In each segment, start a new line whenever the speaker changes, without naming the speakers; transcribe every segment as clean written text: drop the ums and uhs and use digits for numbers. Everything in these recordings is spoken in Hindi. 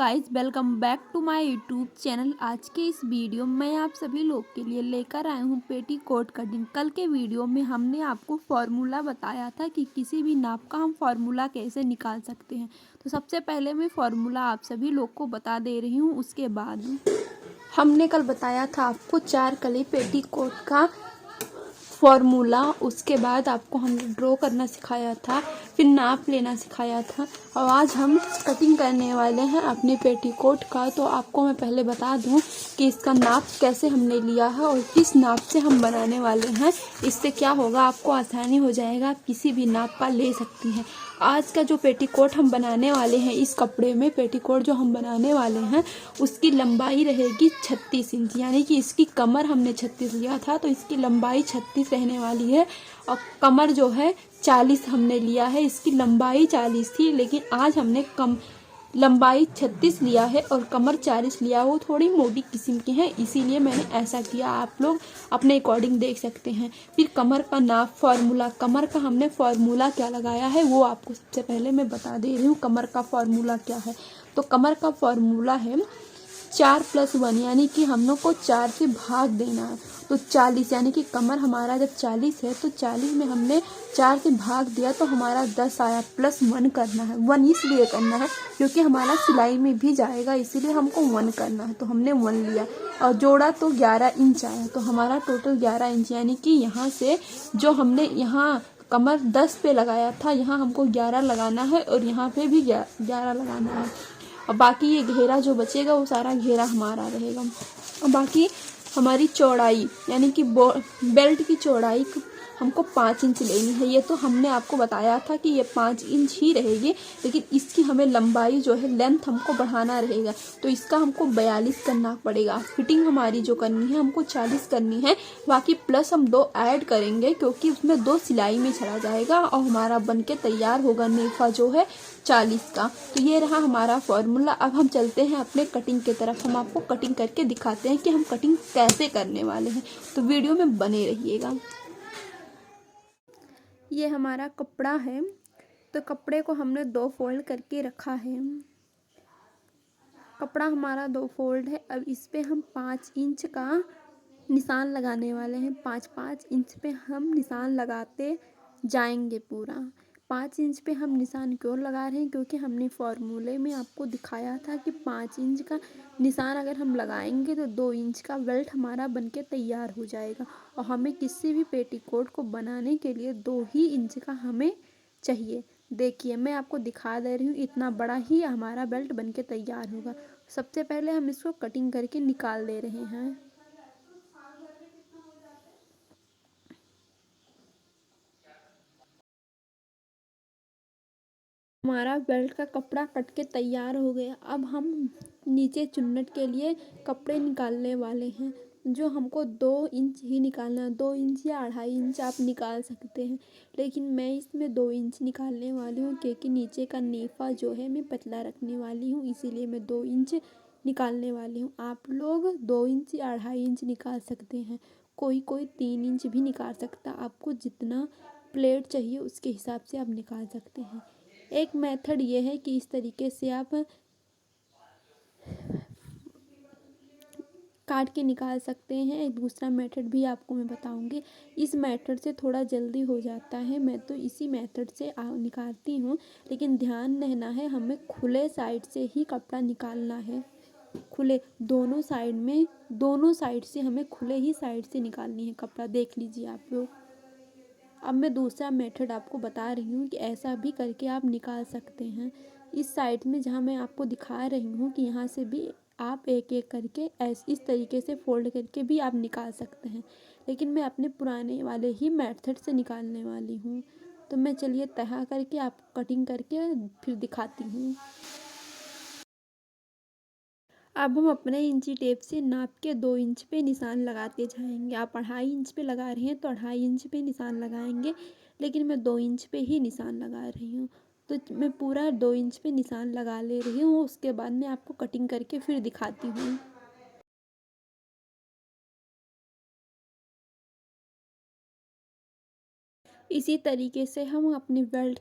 Guys, welcome back to my YouTube channel. आज के इस वीडियो में मैं आप सभी लोग के लिए लेकर आया हूँ पेटीकोट कटिंग। कल के वीडियो में हमने आपको फार्मूला बताया था कि किसी भी नाप का हम फार्मूला कैसे निकाल सकते हैं। तो सबसे पहले मैं फार्मूला आप सभी लोग को बता दे रही हूँ। उसके बाद हमने कल बताया था आपको 4 कली पेटीकोट का फॉर्मूला। उसके बाद आपको हमने ड्रॉ करना सिखाया था, फिर नाप लेना सिखाया था, और आज हम कटिंग करने वाले हैं अपने पेटीकोट का। तो आपको मैं पहले बता दूं कि इसका नाप कैसे हमने लिया है और किस नाप से हम बनाने वाले हैं। इससे क्या होगा, आपको आसानी हो जाएगा, आप किसी भी नाप का ले सकती हैं। आज का जो पेटीकोट हम बनाने वाले हैं, इस कपड़े में पेटीकोट जो हम बनाने वाले हैं उसकी लंबाई रहेगी 36 इंच, यानी कि इसकी कमर हमने 36 लिया था तो इसकी लंबाई 36 रहने वाली है। और कमर जो है 40 हमने लिया है, इसकी लंबाई 40 थी, लेकिन आज हमने कम लंबाई 36 लिया है और कमर 40 लिया। वो थोड़ी मोटी किस्म की है, इसीलिए मैंने ऐसा किया। आप लोग अपने अकॉर्डिंग देख सकते हैं। फिर कमर का नाप फार्मूला, कमर का हमने फार्मूला क्या लगाया है वो आपको सबसे पहले मैं बता दे रही हूँ। कमर का फार्मूला क्या है, तो कमर का फार्मूला है 4+1, यानी कि हम लोग को 4 से भाग देना है। तो 40, यानी कि कमर हमारा जब 40 है तो 40 में हमने 4 से भाग दिया तो हमारा 10 आया। +1 करना है। 1 इसलिए करना है क्योंकि हमारा सिलाई में भी जाएगा, इसीलिए हमको 1 करना है। तो हमने 1 लिया और जोड़ा तो 11 इंच आया। तो हमारा टोटल 11 इंच, यानी कि यहाँ से जो हमने यहाँ कमर 10 पे लगाया था, यहाँ हमको 11 लगाना है और यहाँ पे भी 11 लगाना है। और बाकी ये घेरा जो बचेगा वो सारा घेरा हमारा रहेगा। और बाकी हमारी चौड़ाई, यानी कि बेल्ट की चौड़ाई हमको 5 इंच लेनी है। ये तो हमने आपको बताया था कि ये 5 इंच ही रहेगी, लेकिन इसकी हमें लंबाई जो है, लेंथ हमको बढ़ाना रहेगा। तो इसका हमको 42 करना पड़ेगा। फिटिंग हमारी जो करनी है हमको 40 करनी है। बाकी प्लस हम 2 ऐड करेंगे क्योंकि उसमें 2 सिलाई में चला जाएगा और हमारा बन के तैयार होगा नेफा जो है 40 का। तो ये रहा हमारा फॉर्मूला। अब हम चलते हैं अपने कटिंग की तरफ। हम आपको कटिंग करके दिखाते हैं कि हम कटिंग कैसे करने वाले हैं, तो वीडियो में बने रहिएगा। ये हमारा कपड़ा है, तो कपड़े को हमने 2 फोल्ड करके रखा है। कपड़ा हमारा 2 फोल्ड है। अब इस पे हम 5 इंच का निशान लगाने वाले हैं। 5-5 इंच पे हम निशान लगाते जाएंगे पूरा। 5 इंच पे हम निशान क्यों लगा रहे हैं, क्योंकि हमने फॉर्मूले में आपको दिखाया था कि 5 इंच का निशान अगर हम लगाएंगे तो 2 इंच का बेल्ट हमारा बनके तैयार हो जाएगा। और हमें किसी भी पेटीकोट को बनाने के लिए 2 ही इंच का हमें चाहिए। देखिए मैं आपको दिखा दे रही हूँ, इतना बड़ा ही हमारा बेल्ट बनके तैयार होगा। सबसे पहले हम इसको कटिंग करके निकाल दे रहे हैं। हमारा बेल्ट का कपड़ा कट के तैयार हो गया। अब हम नीचे चुन्नट के लिए कपड़े निकालने वाले हैं, जो हमको 2 इंच ही निकालना है। 2 इंच या 2.5 इंच आप निकाल सकते हैं, लेकिन मैं इसमें 2 इंच निकालने वाली हूँ क्योंकि नीचे का नेफा जो है मैं पतला रखने वाली हूँ, इसीलिए मैं 2 इंच निकालने वाली हूँ। आप लोग 2 इंच या 2.5 इंच निकाल सकते हैं। कोई कोई 3 इंच भी निकाल सकता। आपको जितना प्लेट चाहिए उसके हिसाब से आप निकाल सकते हैं। एक मेथड ये है कि इस तरीके से आप काट के निकाल सकते हैं। एक दूसरा मेथड भी आपको मैं बताऊंगी। इस मेथड से थोड़ा जल्दी हो जाता है, मैं तो इसी मेथड से निकालती हूँ, लेकिन ध्यान रहना है हमें खुले साइड से ही कपड़ा निकालना है। खुले दोनों साइड में, दोनों साइड से हमें खुले ही साइड से निकालनी है कपड़ा। देख लीजिए आप लोग। अब मैं दूसरा मेथड आपको बता रही हूँ कि ऐसा भी करके आप निकाल सकते हैं। इस साइड में जहाँ मैं आपको दिखा रही हूँ कि यहाँ से भी आप एक एक करके इस तरीके से फोल्ड करके भी आप निकाल सकते हैं, लेकिन मैं अपने पुराने वाले ही मेथड से निकालने वाली हूँ। तो मैं चलिए तहा करके आप कटिंग करके फिर दिखाती हूँ। अब हम अपने इंची टेप से नाप के 2 इंच पे निशान लगाते जाएंगे। आप 2.5 इंच पे लगा रहे हैं तो 2.5 इंच पे निशान लगाएंगे, लेकिन मैं 2 इंच पे ही निशान लगा रही हूँ। तो मैं पूरा 2 इंच पे निशान लगा ले रही हूँ। उसके बाद मैं आपको कटिंग करके फिर दिखाती हूँ। इसी तरीके से हम अपनी बेल्ट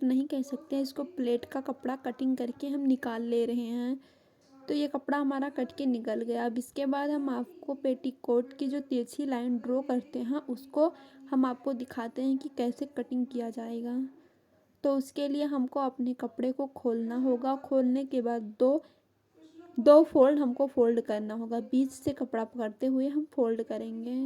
नहीं कह सकते हैं, इसको प्लेट का कपड़ा कटिंग करके हम निकाल ले रहे हैं। तो ये कपड़ा हमारा कट के निकल गया। अब इसके बाद हम आपको पेटीकोट की जो तिरछी लाइन ड्रॉ करते हैं उसको हम आपको दिखाते हैं कि कैसे कटिंग किया जाएगा। तो उसके लिए हमको अपने कपड़े को खोलना होगा। खोलने के बाद दो फोल्ड हमको फोल्ड करना होगा। बीच से कपड़ा पकड़ते हुए हम फोल्ड करेंगे।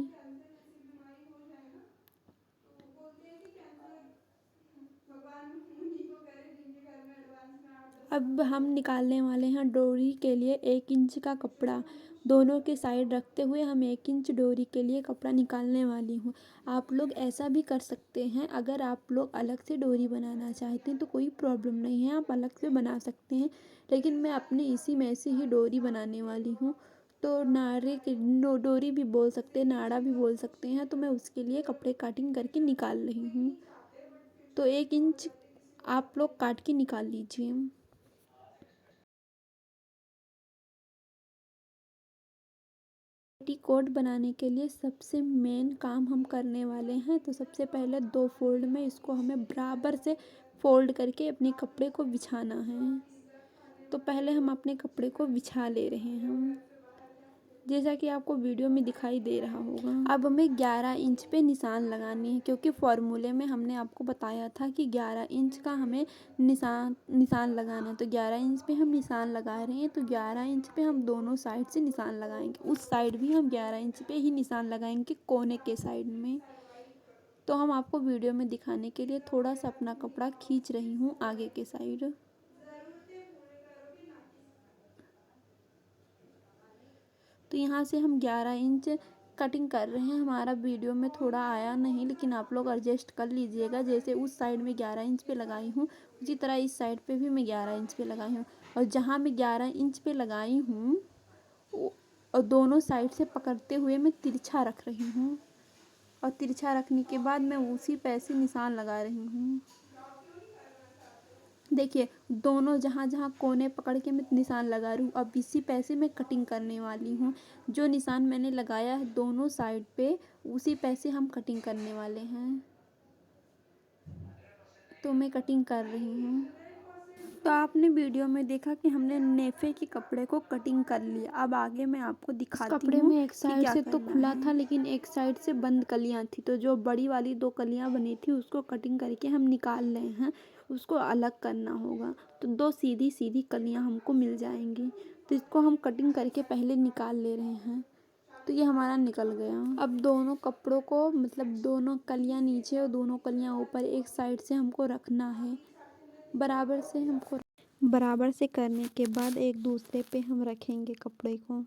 अब हम निकालने वाले हैं डोरी के लिए 1 इंच का कपड़ा। दोनों के साइड रखते हुए हम 1 इंच डोरी के लिए कपड़ा निकालने वाली हूँ। आप लोग ऐसा भी कर सकते हैं, अगर आप लोग अलग से डोरी बनाना चाहते हैं तो कोई प्रॉब्लम नहीं है, आप अलग से बना सकते हैं। लेकिन मैं अपने इसी में से ही डोरी बनाने वाली हूँ। तो डोरी भी बोल सकते हैं, नाड़ा भी बोल सकते हैं। तो मैं उसके लिए कपड़े कटिंग करके निकाल रही हूँ। तो 1 इंच आप लोग काट के निकाल लीजिए। पेटीकोट बनाने के लिए सबसे मेन काम हम करने वाले हैं। तो सबसे पहले 2 फोल्ड में इसको हमें बराबर से फोल्ड करके अपने कपड़े को बिछाना है। तो पहले हम अपने कपड़े को बिछा ले रहे हैं, जैसा कि आपको वीडियो में दिखाई दे रहा होगा। अब हमें 11 इंच पे निशान लगानी है, क्योंकि फॉर्मूले में हमने आपको बताया था कि 11 इंच का हमें निशान लगाना है। तो 11 इंच पे हम निशान लगा रहे हैं। तो 11 इंच पे हम दोनों साइड से निशान लगाएंगे। उस साइड भी हम 11 इंच पे ही निशान लगाएंगे, कोने के साइड में। तो हम आपको वीडियो में दिखाने के लिए थोड़ा सा अपना कपड़ा खींच रही हूँ आगे के साइड। तो यहाँ से हम 11 इंच कटिंग कर रहे हैं। हमारा वीडियो में थोड़ा आया नहीं, लेकिन आप लोग एडजस्ट कर लीजिएगा। जैसे उस साइड में 11 इंच पे लगाई हूँ, उसी तरह इस साइड पे भी मैं 11 इंच पे लगाई हूँ। और जहाँ मैं 11 इंच पे लगाई हूँ और दोनों साइड से पकड़ते हुए मैं तिरछा रख रही हूँ। और तिरछा रखने के बाद मैं उसी पे से निशान लगा रही हूँ। देखिए, दोनों जहाँ जहाँ कोने पकड़ के मैं निशान लगा रही हूँ। अब इसी पैसे मैं कटिंग करने वाली हूँ। जो निशान मैंने लगाया है दोनों साइड पे, उसी पैसे हम कटिंग करने वाले हैं। तो मैं कटिंग कर रही हूँ। तो आपने वीडियो में देखा कि हमने नेफे के कपड़े को कटिंग कर लिया। अब आगे मैं आपको दिखाती हूँ। कपड़े में एक साइड से तो खुला था, लेकिन एक साइड से बंद कलियाँ थी। तो जो बड़ी वाली 2 कलियाँ बनी थी उसको कटिंग करके हम निकाल रहे हैं। उसको अलग करना होगा। तो 2 सीधी सीधी कलियाँ हमको मिल जाएंगी। तो इसको हम कटिंग करके पहले निकाल ले रहे हैं। तो ये हमारा निकल गया। अब दोनों कपड़ों को, मतलब दोनों कलियाँ नीचे और दोनों कलियाँ ऊपर एक साइड से हमको रखना है। बराबर से करने के बाद एक दूसरे पे हम रखेंगे कपड़े को।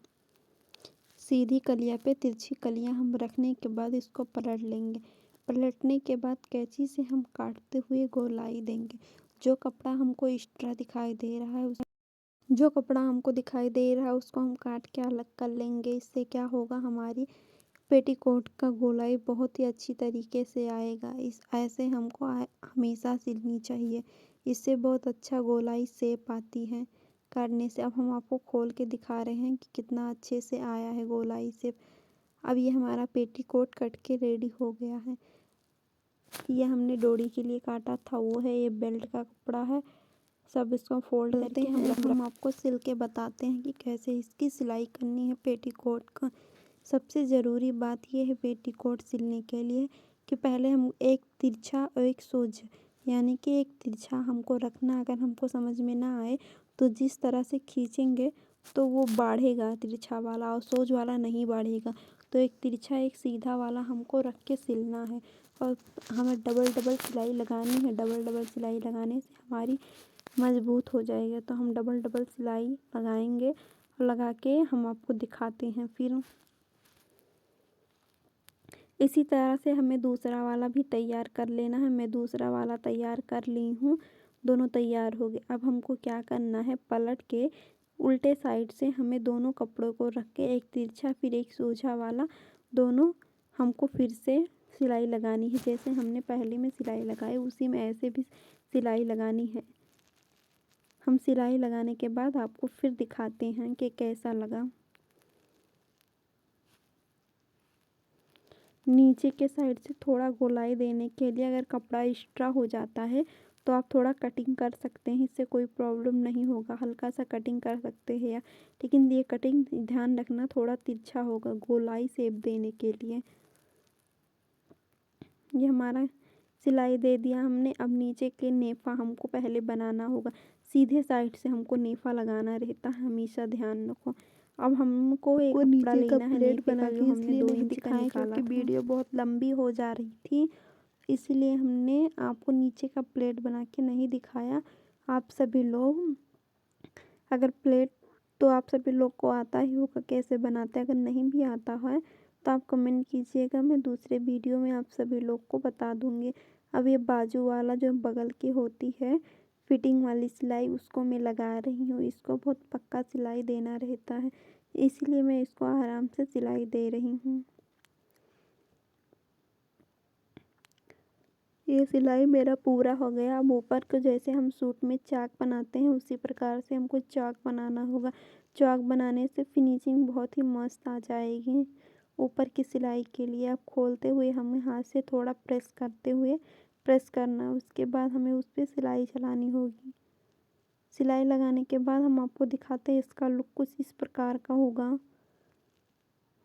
सीधी कलिया पे तिरछी कलियां हम रखने के बाद इसको पलट लेंगे। पलटने के बाद कैंची से हम काटते हुए गोलाई देंगे। जो कपड़ा हमको एक्स्ट्रा दिखाई दे रहा है उसको हम काट के अलग कर लेंगे। इससे क्या होगा, हमारी पेटीकोट का गोलाई बहुत ही अच्छी तरीके से आएगा। ऐसे हमको हमेशा सिलनी चाहिए। इससे बहुत अच्छा गोलाई शेप आती है करने से। अब हम आपको खोल के दिखा रहे हैं कि कितना अच्छे से आया है गोलाई शेप। अब ये हमारा पेटीकोट कट के रेडी हो गया है। ये हमने डोरी के लिए काटा था वो है, ये बेल्ट का कपड़ा है। सब इसको फोल्ड करते हैं। हम आपको सिल के बताते हैं कि कैसे इसकी सिलाई करनी है पेटीकोट का। सबसे ज़रूरी बात यह है पेटीकोट सिलने के लिए कि पहले हम एक तिरछा और एक सोजा, यानी कि एक तिरछा हमको रखना। अगर हमको समझ में ना आए तो जिस तरह से खींचेंगे तो वो बढ़ेगा तिरछा वाला, और सोज वाला नहीं बढ़ेगा। तो एक तिरछा एक सीधा वाला हमको रख के सिलना है। और हमें डबल डबल सिलाई लगानी है। डबल डबल सिलाई लगाने से हमारी मजबूत हो जाएगा। तो हम डबल डबल सिलाई लगाएंगे और लगा के हम आपको दिखाते हैं। फिर इसी तरह से हमें दूसरा वाला भी तैयार कर लेना है। मैं दूसरा वाला तैयार कर ली हूँ। दोनों तैयार हो गए। अब हमको क्या करना है, पलट के उल्टे साइड से हमें दोनों कपड़ों को रख के एक तिरछा फिर एक सोजा वाला, दोनों हमको फिर से सिलाई लगानी है। जैसे हमने पहले में सिलाई लगाई उसी में ऐसे भी सिलाई लगानी है। हम सिलाई लगाने के बाद आपको फिर दिखाते हैं कि कैसा लगा। नीचे के साइड से थोड़ा गोलाई देने के लिए अगर कपड़ा एक्स्ट्रा हो जाता है तो आप थोड़ा कटिंग कर सकते हैं, इससे कोई प्रॉब्लम नहीं होगा। हल्का सा कटिंग कर सकते हैं या, लेकिन ये कटिंग ध्यान रखना थोड़ा तिरछा होगा गोलाई शेप देने के लिए। ये हमारा सिलाई दे दिया हमने। अब नीचे के नेफा हमको पहले बनाना होगा। सीधे साइड से हमको नेफा लगाना रहता है, हमेशा ध्यान रखो। अब हमको एक कपड़ा लेना है नेफे का, जो हमने 2 इंच का निकाला था। वीडियो बहुत लंबी हो जा रही थी, इसलिए हमने आपको नीचे का प्लेट बना के नहीं दिखाया। आप सभी लोग अगर प्लेट तो आप सभी लोग को आता ही होगा कैसे बनाते हैं। अगर नहीं भी आता है तो आप कमेंट कीजिएगा, मैं दूसरे वीडियो में आप सभी लोग को बता दूँगी। अब ये बाजू वाला जो बगल की होती है फिटिंग वाली सिलाई, उसको मैं लगा रही हूँ। इसको बहुत पक्का सिलाई देना रहता है, इसलिए मैं इसको आराम से सिलाई दे रही हूँ। ये सिलाई मेरा पूरा हो गया। अब ऊपर को जैसे हम सूट में चाक बनाते हैं उसी प्रकार से हमको चाक बनाना होगा। चाक बनाने से फिनिशिंग बहुत ही मस्त आ जाएगी ऊपर की सिलाई के लिए। अब खोलते हुए हमें हाथ से थोड़ा प्रेस करते हुए प्रेस करना, उसके बाद हमें उस पर सिलाई चलानी होगी। सिलाई लगाने के बाद हम आपको दिखाते हैं इसका लुक कुछ इस प्रकार का होगा।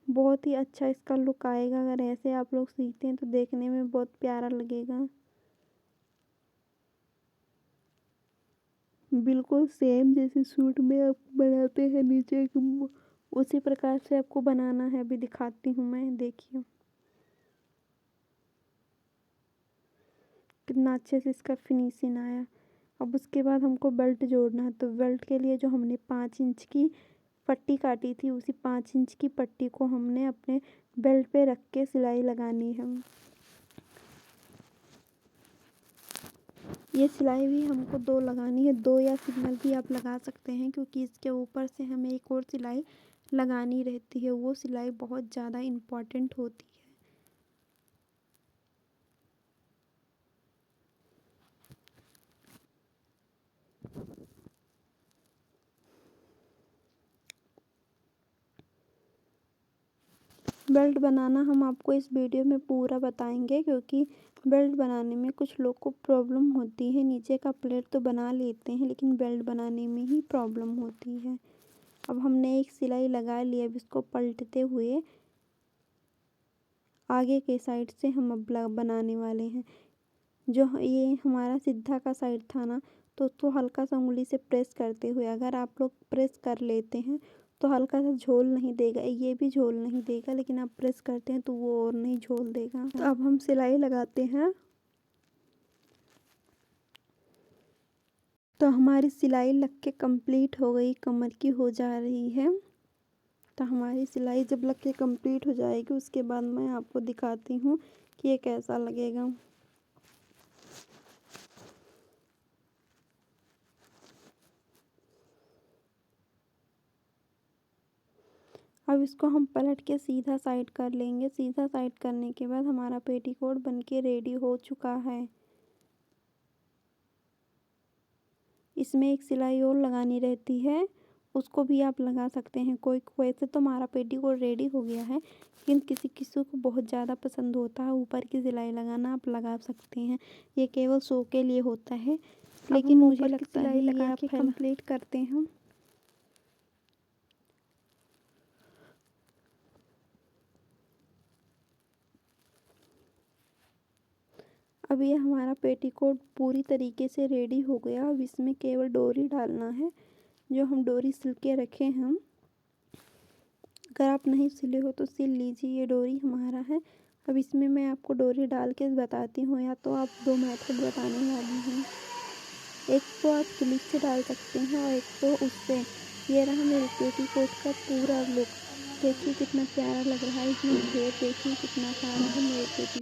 बहुत ही अच्छा इसका लुक आएगा। अगर ऐसे आप लोग सीखते हैं तो देखने में बहुत प्यारा लगेगा। बिल्कुल सेम जैसे सूट में आप बनाते हैं नीचे उसी प्रकार से आपको बनाना है। अभी दिखाती हूँ मैं, देखिए कितना अच्छे से इसका फिनिशिंग आया। अब उसके बाद हमको बेल्ट जोड़ना है, तो बेल्ट के लिए जो हमने 5 इंच की पट्टी काटी थी उसी 5 इंच की पट्टी को हमने अपने बेल्ट पे रख के सिलाई लगानी है। ये सिलाई भी हमको 2 लगानी है, 2 या सिंगल भी आप लगा सकते हैं, क्योंकि इसके ऊपर से हमें एक और सिलाई लगानी रहती है। वो सिलाई बहुत ज़्यादा इम्पॉर्टेंट होती है। बेल्ट बनाना हम आपको इस वीडियो में पूरा बताएंगे, क्योंकि बेल्ट बनाने में कुछ लोग को प्रॉब्लम होती है। नीचे का प्लेट तो बना लेते हैं लेकिन बेल्ट बनाने में ही प्रॉब्लम होती है। अब हमने एक सिलाई लगा ली, अब इसको पलटते हुए आगे के साइड से हम अब बनाने वाले हैं। जो ये हमारा सीधा का साइड था ना, तो उसको हल्का सा उंगली से प्रेस करते हुए, अगर आप लोग प्रेस कर लेते हैं तो हल्का सा झोल नहीं देगा, ये भी झोल नहीं देगा, लेकिन आप प्रेस करते हैं तो वो और नहीं झोल देगा। तो अब हम सिलाई लगाते हैं। तो हमारी सिलाई लग के कंप्लीट हो गई, कमर की हो जा रही है। तो हमारी सिलाई जब लग के कंप्लीट हो जाएगी उसके बाद मैं आपको दिखाती हूँ कि ये कैसा लगेगा। अब इसको हम पलट के सीधा साइड कर लेंगे। सीधा साइड करने के बाद हमारा पेटीकोट बनके रेडी हो चुका है। इसमें एक सिलाई और लगानी रहती है, उसको भी आप लगा सकते हैं। कोई वैसे तो हमारा पेटीकोट रेडी हो गया है, लेकिन किसी किसी को बहुत ज़्यादा पसंद होता है ऊपर की सिलाई लगाना, आप लगा सकते हैं। ये केवल शो के लिए होता है, लेकिन मुझे लगता है ये आप कंप्लीट करते हैं। अब ये हमारा पेटीकोट पूरी तरीके से रेडी हो गया। अब इसमें केवल डोरी डालना है, जो हम डोरी सिल के रखे हैं। अगर आप नहीं सिले हो तो सिल लीजिए, ये डोरी हमारा है। अब इसमें मैं आपको डोरी डाल के बताती हूँ, या तो आप 2 मेथड बताने वाली हूँ। एक तो आप क्लिप से डाल सकते हैं और एक तो उससे। ये रहा मेरे पेटीकोट का पूरा लुक। देखिए कितना प्यारा लग रहा है, इसमें घेर देखिए कितना सारा है मेरे पेटी